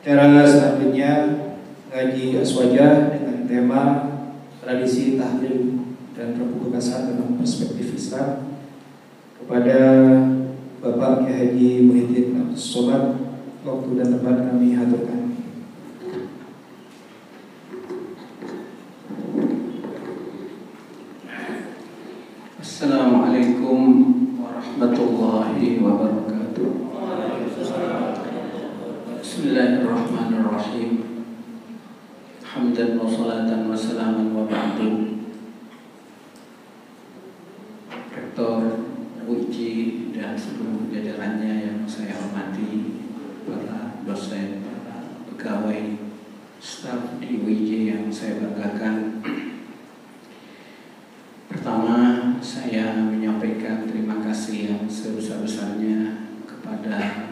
Acara selanjutnya ngaji aswaja dengan tema tradisi tahlil dan perpustakaan dalam perspektif Islam kepada Bapak Kiai Haji Muhyiddin Abdus Somad. Waktu dan tempat kami haturkan. Assalamualaikum warahmatullahi wabarakatuh. Bismillahirrahmanirrahim. Hamdan wa salatan wa salaman wa ba'du. Rektor UIJ dan seluruh jajarannya yang saya hormati, para dosen, para pegawai, staf di UIJ yang saya banggakan. Pertama, saya menyampaikan terima kasih yang sebesar-besarnya kepada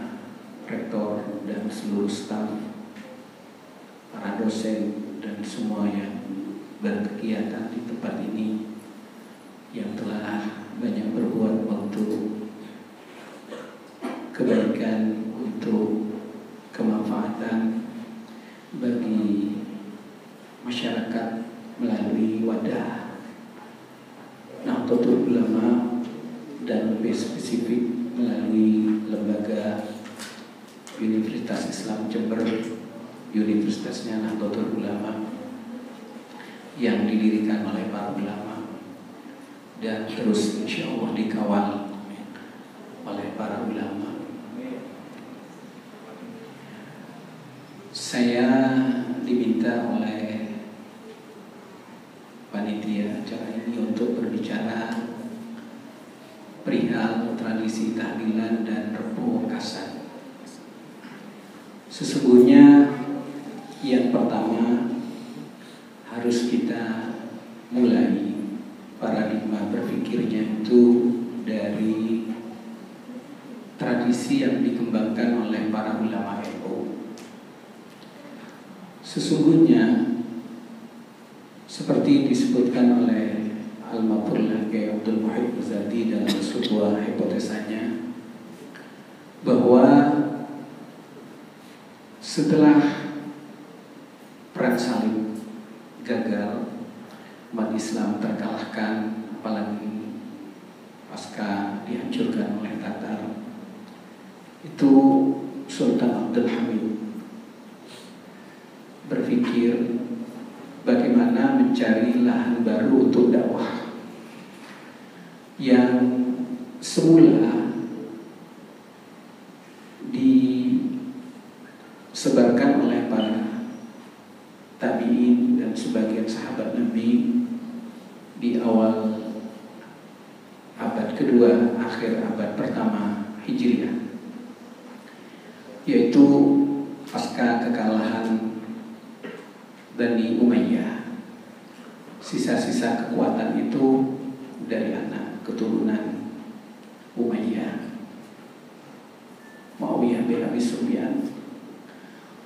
rektor dan seluruh staf, para dosen dan semua yang berkegiatan di tempat ini yang telah banyak berbuat untuk kebaikan, untuk kemanfaatan bagi masyarakat melalui wadah Nahdlatul Ulama dan lebih spesifik melalui lembaga Universitas Islam Jember, Universitasnya Nahdlatul Ulama yang didirikan oleh para ulama dan terus insya Allah dikawal oleh para ulama. Saya diminta oleh panitia acara ini untuk berbicara perihal tradisi tahlilan dan rebu wakasan. Sesungguhnya yang pertama harus kita mulai paradigma berpikirnya itu dari tradisi yang dikembangkan oleh para ulama NU. Sesungguhnya seperti disebutkan oleh Al-Mafurlah Kiai Abdul Muhyiddin Zadi dalam sebuah hipotesanya, bahwa setelah perang salib gagal, umat Islam terkalahkan, apalagi pasca dihancurkan oleh Tatar, itu Sultan Abdul Hamid berpikir bagaimana mencari lahan baru untuk dakwah yang semula disebarkan oleh para tabi'in dan sebagian sahabat Nabi di awal abad kedua, akhir abad pertama Hijriah, yaitu pasca kekalahan Bani Umayyah. Sisa-sisa kekuatan itu dari anak keturunan Umayyah, Muawiyah bin Abi Sufyan,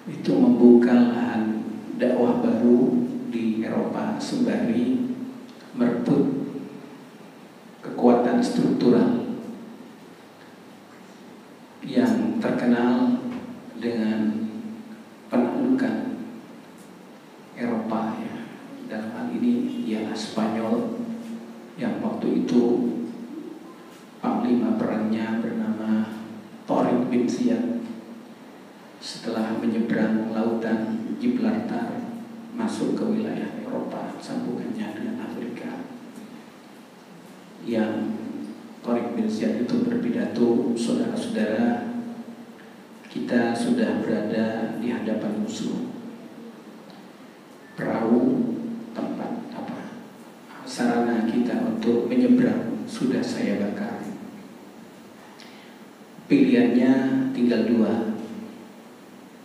itu membuka lahan dakwah baru di Eropa sembari merebut kekuatan struktural yang terkenal dengan penaklukan Eropa, ya. Dalam hal ini ialah Spanyol yang waktu itu panglima perangnya bernama Tariq bin Ziyad setelah menyeberang lautan Gibraltar masuk ke wilayah Eropa sambungannya dengan Afrika, yang Tariq bin Ziyad itu berpidato, saudara-saudara, kita sudah berada di hadapan musuh. Perahu, tempat sarana kita untuk menyeberang sudah saya bakar. Pilihannya tinggal dua,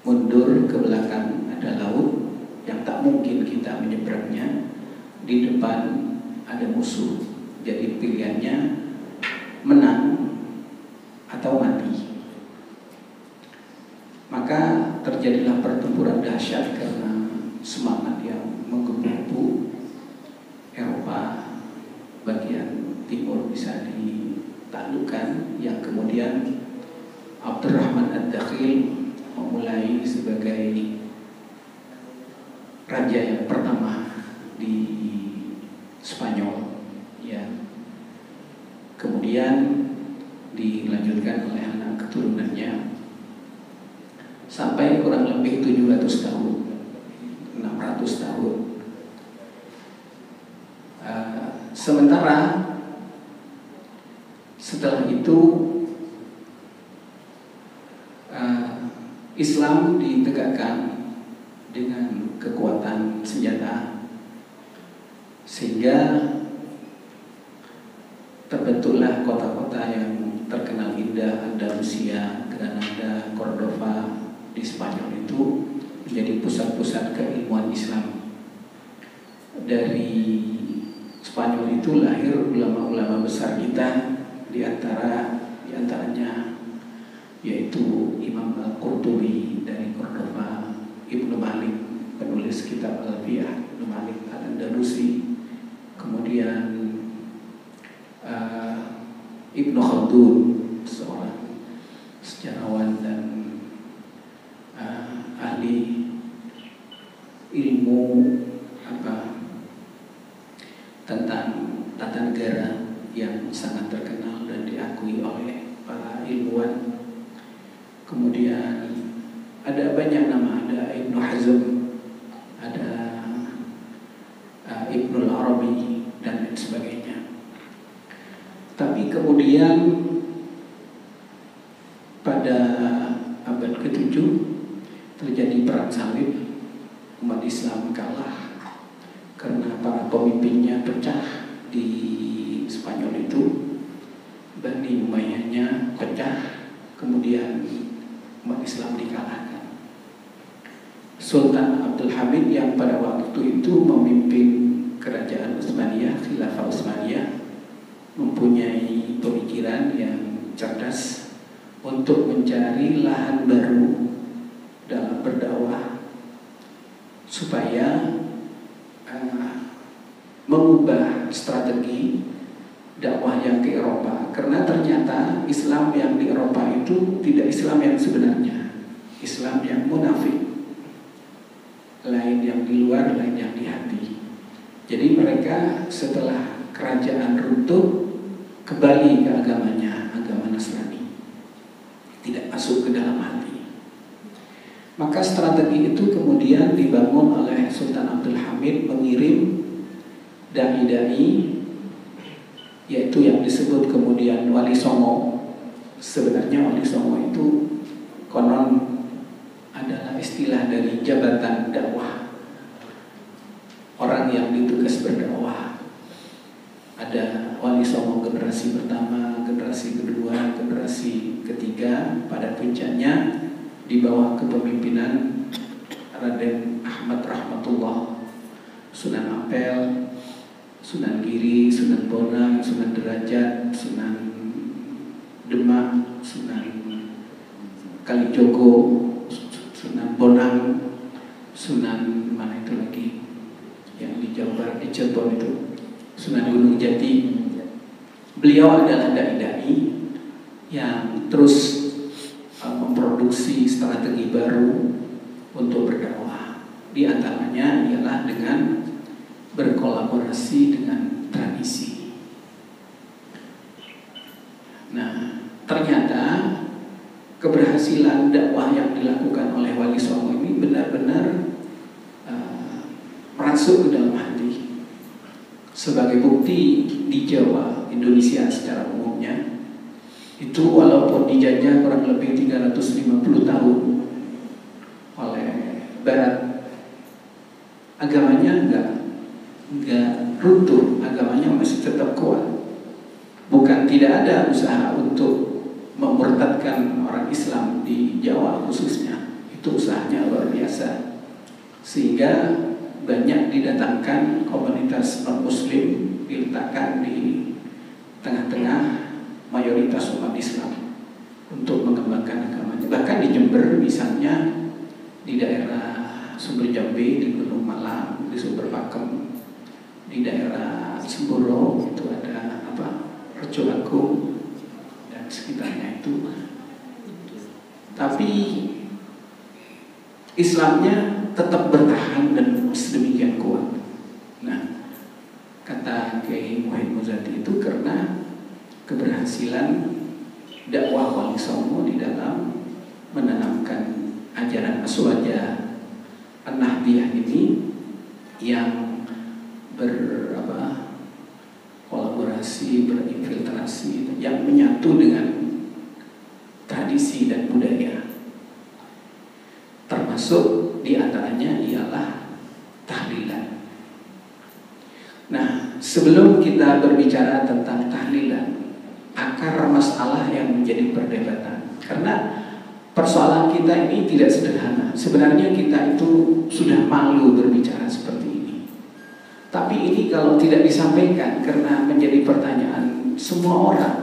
mundur ke belakang ada laut yang tak mungkin kita menyeberangnya, di depan ada musuh. Jadi pilihannya menang atau mati. Maka terjadilah pertempuran dahsyat karena semangat yang menggebu-gebu Eropa bagian timur bisa ditaklukkan, yang kemudian Abdurrahman Ad-Dakhil memulai sebagai sampai kurang lebih 700 tahun, 600 tahun. Sementara setelah itu Islam ditegakkan dengan kekuatan senjata, sehingga terbentuklah kota-kota yang terkenal indah, Andalusia, Granada, Cordova di Spanyol itu menjadi pusat-pusat keilmuan Islam. Dari Spanyol itu lahir ulama-ulama besar kita, diantaranya yaitu Imam Al-Qurtubi dari Cordova, Ibnu Malik penulis kitab Al-Alfiyah, Ibnu Malik Al-Andalusi, kemudian Ibnu Khaldun, seorang sejarawan dan ahli ilmu tentang tata negara yang sangat terkenal dan diakui oleh para ilmuwan. Kemudian ada banyak nama, ada Ibnu Hazm, ada Ibnu Arabi dan lain sebagainya. Tapi kemudian pada abad ke-7 terjadi perang salib, umat Islam kalah karena para pemimpinnya pecah di Spanyol itu, Bani Umayyahnya pecah, kemudian umat Islam dikalahkan. Sultan Abdul Hamid yang pada waktu itu memimpin kerajaan Utsmaniyah, Khilafah Utsmaniyah, mempunyai pemikiran yang cerdas untuk mencari lahan baru dalam berdakwah supaya mengubah strategi dakwah yang ke Eropa, karena ternyata Islam yang di Eropa itu tidak Islam yang sebenarnya, Islam yang munafik, lain yang di luar, lain yang di hati. Jadi mereka setelah kerajaan runtuh kembali ke agamanya, agama Nasrani, tidak masuk ke dalam hati. Maka strategi itu kemudian dibangun oleh Sultan Abdul Hamid, mengirim dai-dai, yaitu yang disebut kemudian Wali Songo. Sebenarnya Wali Songo itu konon adalah istilah dari jabatan dakwah, orang yang ditugas berdakwah. Ada Wali Songo generasi pertama, generasi kedua, generasi ketiga. Pada puncaknya di bawah kepemimpinan Raden Ahmad Rahmatullah, Sunan Ampel, Sunan Giri, Sunan Bonang, Sunan Derajat, Sunan Demak, Sunan Kalijogo, Sunan Bonang, Sunan mana itu lagi yang di Jawa Barat, di Cirebon itu, Sunan Gunung Jati. Beliau adalah dai-dai yang terus memproduksi strategi baru untuk berdakwah. Di antaranya ialah dengan berkolaborasi dengan tradisi. Nah, ternyata keberhasilan dakwah yang dilakukan oleh Wali Songo ini benar-benar masuk ke dalam hati. Sebagai bukti, di Jawa, Indonesia secara umumnya, itu walaupun dijajah kurang lebih 350 tahun oleh Barat, agamanya enggak runtuh, agamanya masih tetap kuat. Bukan tidak ada usaha untuk memurtadkan orang Islam di Jawa khususnya, itu usahanya luar biasa, sehingga banyak didatangkan komunitas non-muslim, diletakkan di tengah-tengah mayoritas umat Islam untuk mengembangkan agamanya. Bahkan di Jember misalnya, di daerah Sumber Jambe, di Gunung Malang, di Sumber Pakem, di daerah Semboro itu ada Rejo Agung dan sekitarnya itu. Tapi Islamnya tetap bertahan dan sedemikian kuat. Nah, kata Kiai Muhammad Muzadi itu karena keberhasilan dakwah Wali Songo di dalam menanamkan ajaran ajaran Aswajah An-Nahdiyah ini yang kolaborasi, berinfiltrasi, yang menyatu dengan tradisi dan budaya. Termasuk diantaranya ialah tahlilan. Nah, sebelum kita berbicara tentang tahlilan, akar masalah yang menjadi perdebatan, karena persoalan kita ini tidak sederhana. Sebenarnya kita itu sudah malu berbicara seperti ini. Tapi ini kalau tidak disampaikan, karena menjadi pertanyaan semua orang,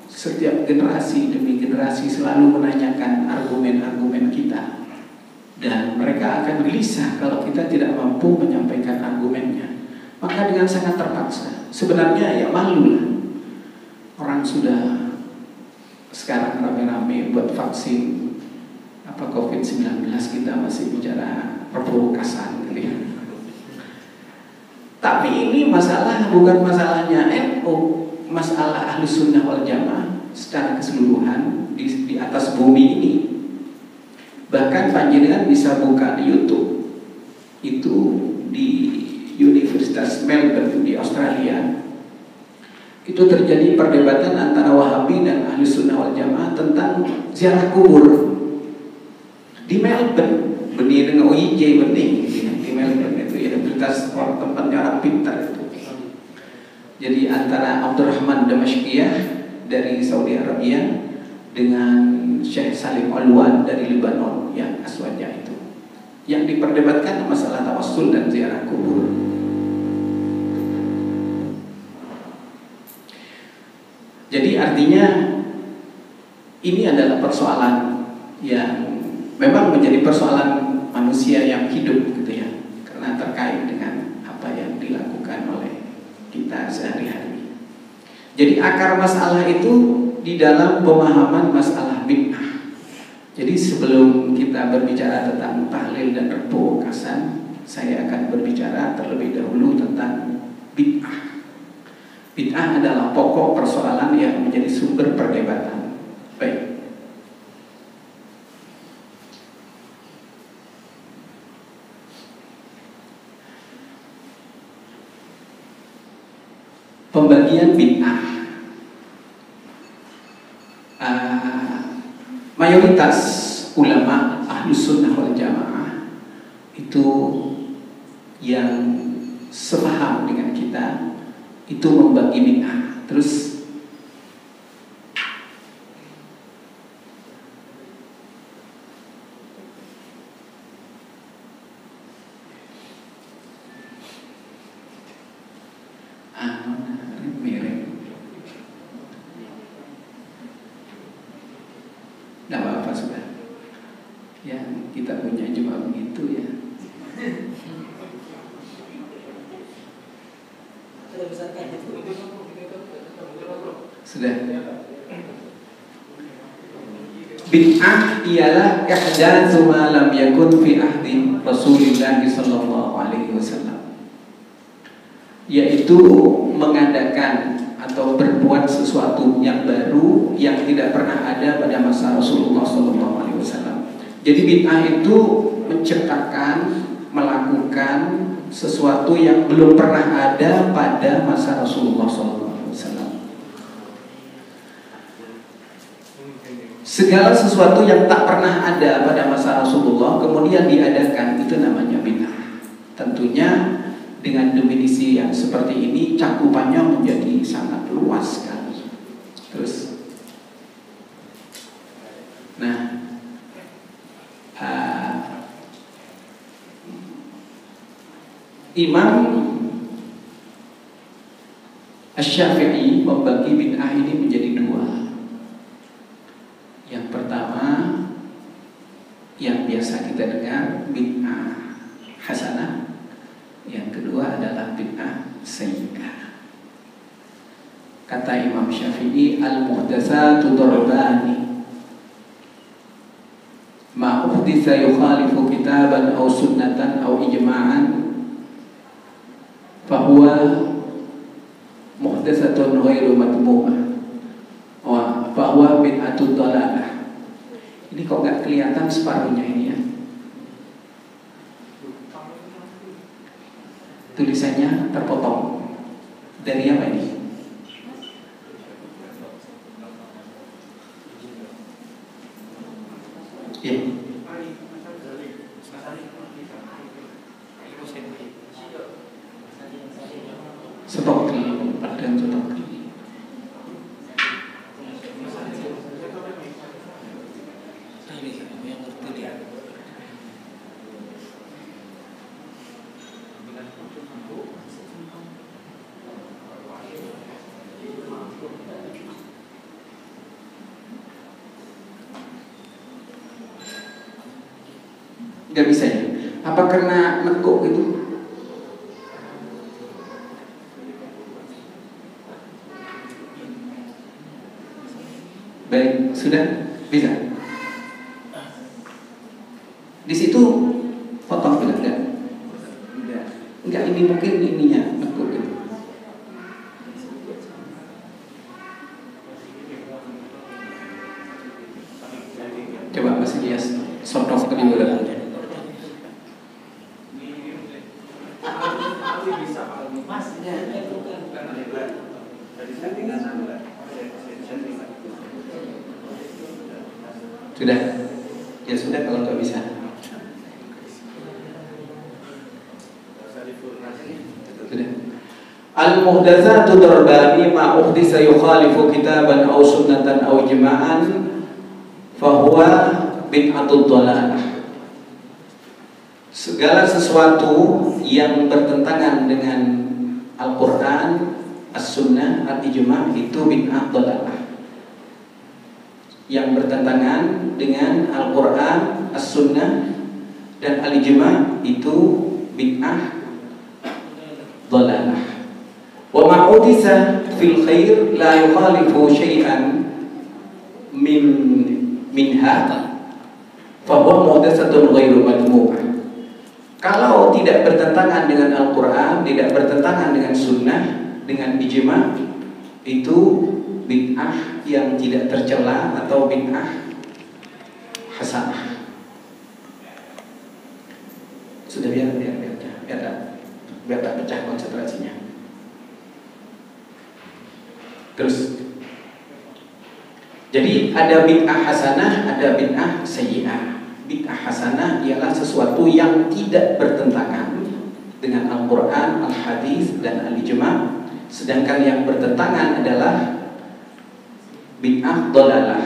setiap generasi demi generasi selalu menanyakan argumen-argumen kita. Dan mereka akan gelisah kalau kita tidak mampu menyampaikan argumennya. Maka dengan sangat terpaksa, sebenarnya ya malu lah. Orang sudah sekarang rame-rame buat vaksin COVID-19, kita masih bicara perpukasan gitu ya. Tapi ini masalah bukan masalahnya NU, masalah Ahlus Sunnah wal Jamaah secara keseluruhan di atas bumi ini. Bahkan panjenengan bisa buka di YouTube, itu di Universitas Melbourne di Australia, itu terjadi perdebatan antara Wahabi dan Ahlus Sunnah wal Jamaah tentang ziarah kubur di Melbourne, benih dengan OIJ benih di Melbourne itu universitas orang tempatnya orang pintar itu. Jadi antara Abdurrahman Damashqiyah dari Saudi Arabia dengan Syekh Salim Alwan dari Lebanon yang Aswajah itu, yang diperdebatkan masalah tawassul dan ziarah kubur. Jadi artinya ini adalah persoalan yang memang menjadi persoalan manusia yang hidup gitu ya, karena terkait dengan apa yang dilakukan oleh kita sehari-hari. Jadi akar masalah itu di dalam pemahaman masalah bid'ah. Jadi sebelum kita berbicara tentang tahlil dan repokasan, saya akan berbicara terlebih dahulu tentang bid'ah. Bid'ah adalah pokok persoalan yang menjadi sumber perdebatan. Baik. Pembagian bid'ah, mayoritas ulama Ahlus Sunnah wal Jamaah itu yang sepaham dengan kita itu membagi bid'ah. Terus nggak apa-apa sudah. Ya kita punya cuma begitu ya. Sudah. Bid'ah ialah ihdatsu ma lam yakun fi ahdi Rasulillah sallallahu alaihi wasallam, yaitu mengadakan atau berbuat sesuatu yang baru yang tidak pernah ada pada masa Rasulullah sallallahu alaihi wasallam. Jadi bid'ah itu menciptakan, melakukan sesuatu yang belum pernah ada pada masa Rasulullah sallallahu alaihi wasallam. Segala sesuatu yang tak pernah ada pada masa Rasulullah kemudian diadakan, itu namanya bid'ah. Tentunya dengan definisi yang seperti ini cakupannya menjadi sangat luas sekali. Terus, nah, Imam Asy-Syafi'i membagi bid'ah ini menjadi dua. Yang pertama yang biasa kita dengar bid'ah hasanah, yang kedua adalah bid'ah sayyi'ah. Kata Imam Syafi'i, al-muhdatsatu darbani, ma uhditsa yukhalifu kitaban aw sunnatan aw ijma'an fahuwa muhdatsatun ghairu matbu'ah wa fahuwa bid'atud dhalalah. Ini kok nggak kelihatan separuhnya ini ya? tulisannya terpotong. Dari apa ini? Ya. Stokli, badan stokli. Gak bisa ya? Apa karena nekuk gitu? Baik, sudah bisa. Di situ potong tidak? Enggak, ini mungkin ininya nekuk gitu. Coba Mas Ilyas sodok ke dulu. Sudah? Ya sudah kalau nggak bisa. Sudah. Al-muhdatsatu darbani ma uhdisa yukhalifu kitaban aw sunnatan aw ijma'an fahuwa bid'atul dhalalah. Segala sesuatu yang bertentangan dengan Al-Quran, As-Sunnah, Al-Ijma' itu bid'ah dhalalah. Yang bertentangan dengan Al-Quran, As-Sunnah, dan Al-Ijma' itu bid'ah dhalalah. Wa ma'udisa fil khair la yukhalifu syai'an minha fa huwa muhdatsatun ghairu madmu'ah. Kalau tidak bertentangan dengan Al-Quran, tidak bertentangan dengan Sunnah, dengan Ijma', itu bid'ah yang tidak tercela atau bid'ah hasanah. Sudah biar tak pecah konsentrasinya. Terus, jadi ada bid'ah hasanah, ada bid'ah sayyi'ah. Bid'ah hasanah ialah sesuatu yang tidak bertentangan dengan Al-Quran, Al-Hadis, dan Al-Ijma'. Sedangkan yang bertentangan adalah bid'ah dhalalah,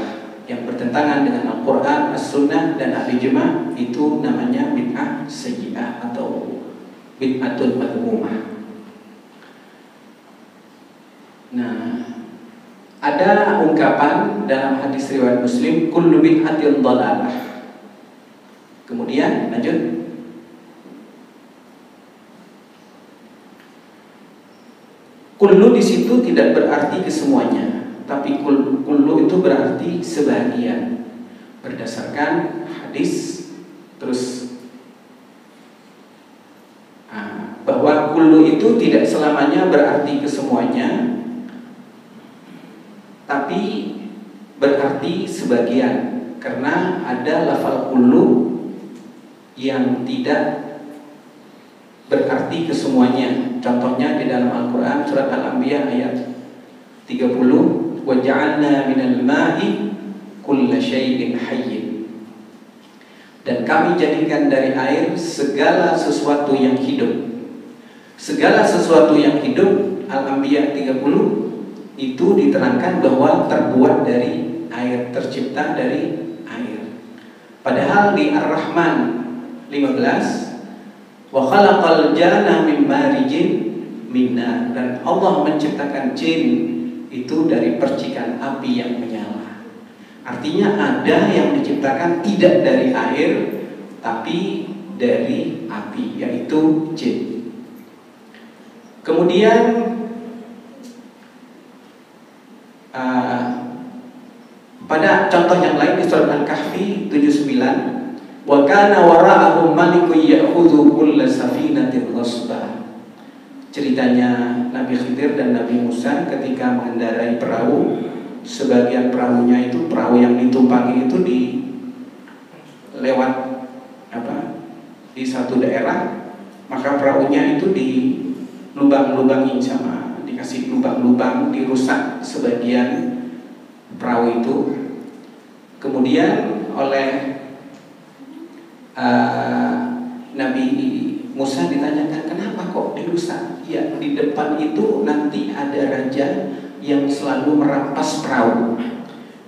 yang bertentangan dengan Al-Quran, As-Sunnah, dan Al-Ijma', itu namanya bid'ah sayyi'ah atau bid'atul madhmumah. Nah, ada ungkapan dalam hadis riwayat Muslim, kullu bid'atin dhalalah. Kemudian lanjut. Kullu di situ tidak berarti kesemuanya, tapi kullu itu berarti sebagian. Berdasarkan hadis, terus bahwa kullu itu tidak selamanya berarti kesemuanya, tapi berarti sebagian. Karena ada lafal kullu yang tidak berarti kesemuanya. Contohnya di dalam Al-Quran surat Al-Anbiya ayat 30, wa ja'alna minal ma'i kulla syai'in hayyin. Dan kami jadikan dari air segala sesuatu yang hidup. Segala sesuatu yang hidup, Al-Anbiya 30, itu diterangkan bahwa terbuat dari air, tercipta dari air. Padahal di Ar-Rahman 15, wa khalaqal janna min marijin min nar, dan Allah menciptakan jin itu dari percikan api yang menyala. Artinya ada yang diciptakan tidak dari air tapi dari api, yaitu jin. Kemudian pada contoh yang lain di surat Al-Kahfi 79, wa kana wara'ahum malikun ya'khudhu kulla safinatin ghasba. Ceritanya Nabi Khidir dan Nabi Musa ketika mengendarai perahu. Sebagian perahunya itu, perahu yang ditumpangi itu di lewat di satu daerah, maka perahunya itu di lubang-lubangin sama, dikasih lubang-lubang, dirusak sebagian perahu itu. Kemudian oleh Nabi Musa ditanyakan, kenapa kok dirusak? Ya, di depan itu nanti ada raja yang selalu merampas perahu.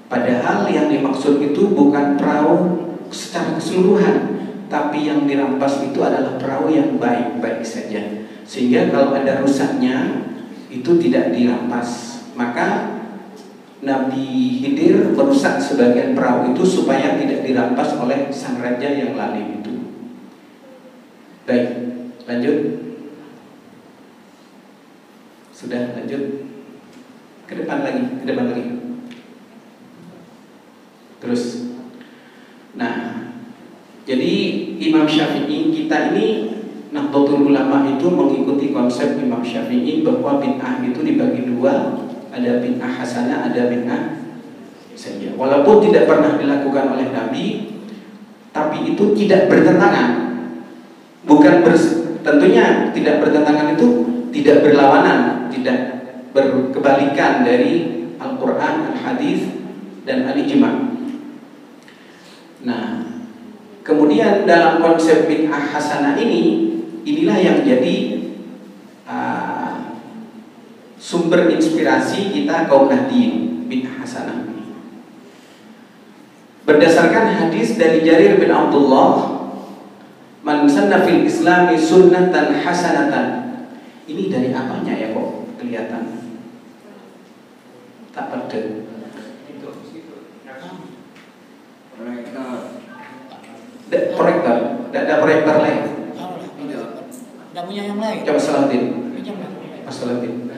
Padahal yang dimaksud itu bukan perahu secara keseluruhan, tapi yang dirampas itu adalah perahu yang baik-baik saja. Sehingga kalau ada rusaknya itu tidak dirampas. Maka Nabi Khidir merusak sebagian perahu itu supaya tidak dirampas oleh sang raja yang lalim itu. Baik, lanjut. Sudah, lanjut. Ke depan lagi, ke depan lagi. Terus. Nah, jadi Imam Syafi'i kita ini, Nahdlatul Ulama itu mengikuti konsep Imam Syafi'i bahwa bid'ah itu dibagi dua, ada bid'ah hasanah, ada bid'ah saja. Walaupun tidak pernah dilakukan oleh Nabi, tapi itu tidak bertentangan. Tentunya tidak bertentangan itu tidak berlawanan, tidak berkebalikan dari Al-Quran, Al-Hadis, dan Al-Ijma'. Nah, kemudian dalam konsep bid'ah hasanah inilah yang jadi sumber inspirasi kita kaum Nahdliyin, bid'ah hasanah. Berdasarkan hadis dari Jarir bin Abdullah, man sanna fil islami sunnatan hasanatan. Ini dari apanya ya kok kelihatan? Tak pada. Proyektor. Tidak ada proyektor lain. Tidak punya yang lain. Coba Salahuddin. Mas Salahuddin.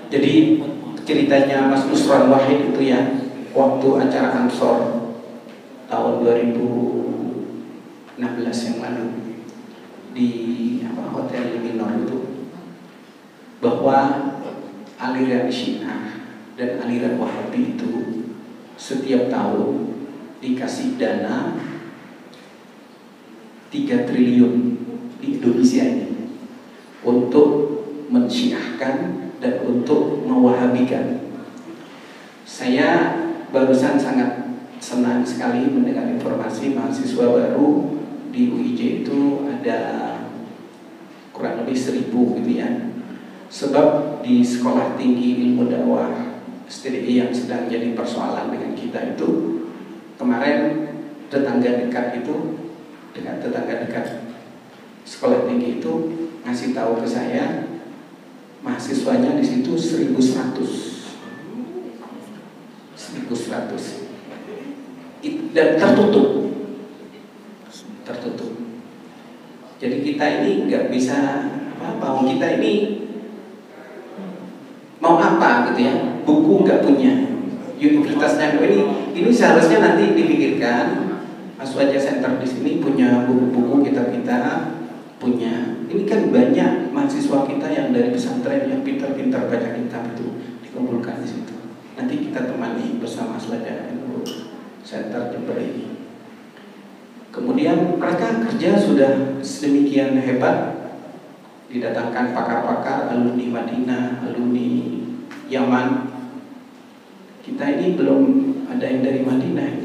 Jadi ceritanya Mas Nusron Wahid itu ya, waktu acara Ansor tahun 2016 yang lalu di Hotel Minor itu, bahwa aliran Syiah dan aliran Wahabi itu setiap tahun dikasih dana 3 triliun di Indonesia ini untuk mensyiahkan dan untuk mewahabikan. Saya barusan sangat senang sekali mendengar informasi mahasiswa baru di UIJ itu ada kurang lebih 1000 gitu ya. Sebab di Sekolah Tinggi Ilmu Dakwah STDI yang sedang jadi persoalan dengan kita itu, kemarin tetangga dekat sekolah tinggi itu ngasih tahu ke saya, mahasiswanya di situ 1.100 dan tertutup. Jadi kita ini nggak bisa apa-apa. Kita ini mau apa gitu ya? Buku nggak punya. Universitasnya ini seharusnya nanti dipikirkan. Mas Wajah Center di sini punya buku-buku kita punya. Ini kan banyak mahasiswa kita yang dari pesantren yang pintar-pintar baca kitab itu dikumpulkan di situ. Nanti kita temani bersama Mas Wajah Center Jember ini. Kemudian mereka kerja sudah sedemikian hebat, didatangkan pakar-pakar, alumni Madinah, alumni Yaman. Kita ini belum ada yang dari Madinah.